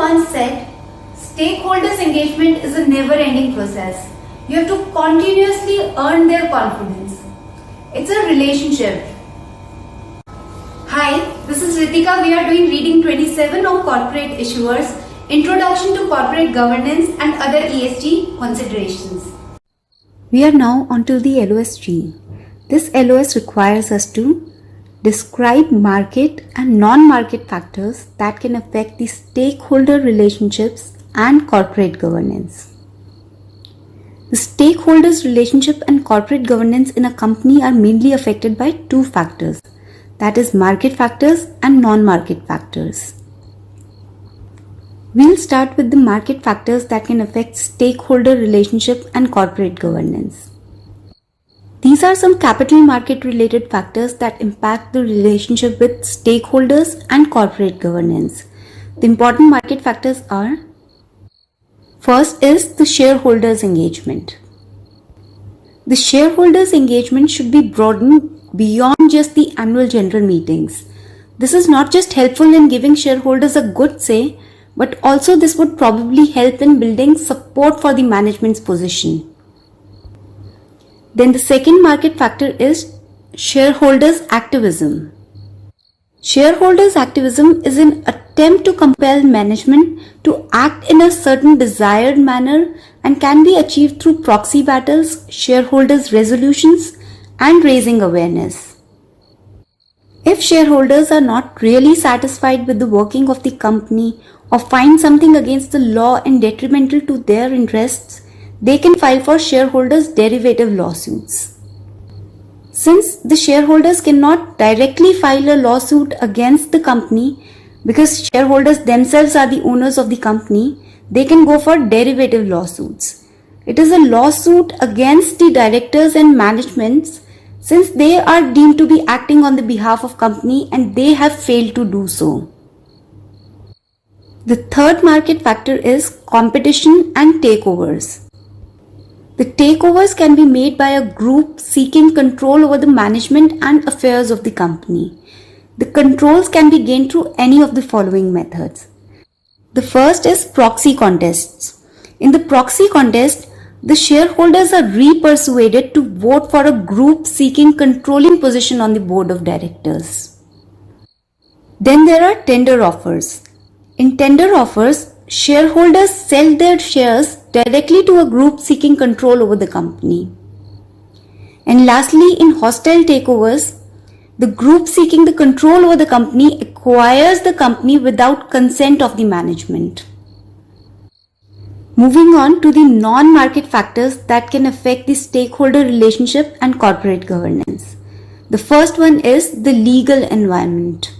once said, stakeholders' engagement is a never-ending process. You have to continuously earn their confidence. It's a relationship. Hi, this is Ritika. We are doing reading 27 of Corporate Issuers, Introduction to Corporate Governance and Other ESG Considerations. We are now onto the LOSG. This LOS requires us to describe market and non-market factors that can affect the stakeholder relationships and corporate governance. The stakeholders' relationship and corporate governance in a company are mainly affected by two factors, that is market factors and non-market factors. We'll start with the market factors that can affect stakeholder relationship and corporate governance. These are some capital market related factors that impact the relationship with stakeholders and corporate governance. The important market factors are: first is the shareholders' engagement. The shareholders' engagement should be broadened beyond just the annual general meetings. This is not just helpful in giving shareholders a good say, but also this would probably help in building support for the management's position. Then the second market factor is shareholders' activism. Shareholders' activism is an attempt to compel management to act in a certain desired manner and can be achieved through proxy battles, shareholders' resolutions, and raising awareness. If shareholders are not really satisfied with the working of the company or find something against the law and detrimental to their interests, they can file for shareholders' derivative lawsuits. Since the shareholders cannot directly file a lawsuit against the company because shareholders themselves are the owners of the company, they can go for derivative lawsuits. It is a lawsuit against the directors and managements since they are deemed to be acting on the behalf of company and they have failed to do so. The third market factor is competition and takeovers. The takeovers can be made by a group seeking control over the management and affairs of the company. The controls can be gained through any of the following methods. The first is proxy contests. In the proxy contest, the shareholders are re-persuaded to vote for a group seeking controlling position on the board of directors. Then there are tender offers. In tender offers, shareholders sell their shares directly to a group seeking control over the company. And lastly, in hostile takeovers, the group seeking the control over the company acquires the company without consent of the management. Moving on to the non-market factors that can affect the stakeholder relationship and corporate governance. The first one is the legal environment.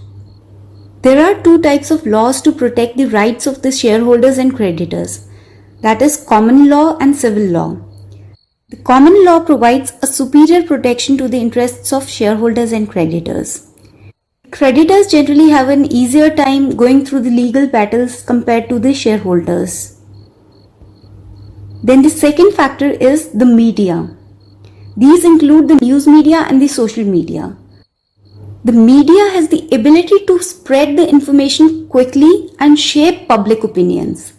There are two types of laws to protect the rights of the shareholders and creditors. That is common law and civil law. The common law provides a superior protection to the interests of shareholders and creditors. Creditors generally have an easier time going through the legal battles compared to the shareholders. Then the second factor is the media. These include the news media and the social media. The media has the ability to spread the information quickly and shape public opinions.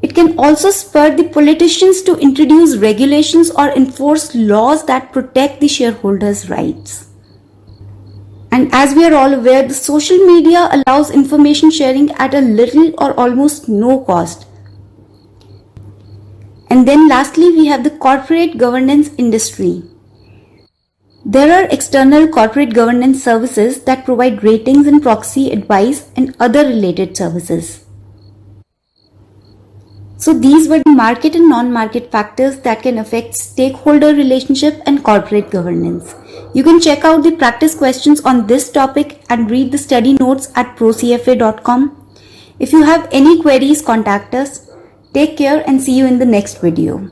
It can also spur the politicians to introduce regulations or enforce laws that protect the shareholders' rights. And as we are all aware, the social media allows information sharing at a little or almost no cost. And then lastly, we have the corporate governance industry. There are external corporate governance services that provide ratings and proxy advice and other related services. So these were the market and non-market factors that can affect stakeholder relationship and corporate governance. You can check out the practice questions on this topic and read the study notes at procfa.com. If you have any queries, contact us. Take care and see you in the next video.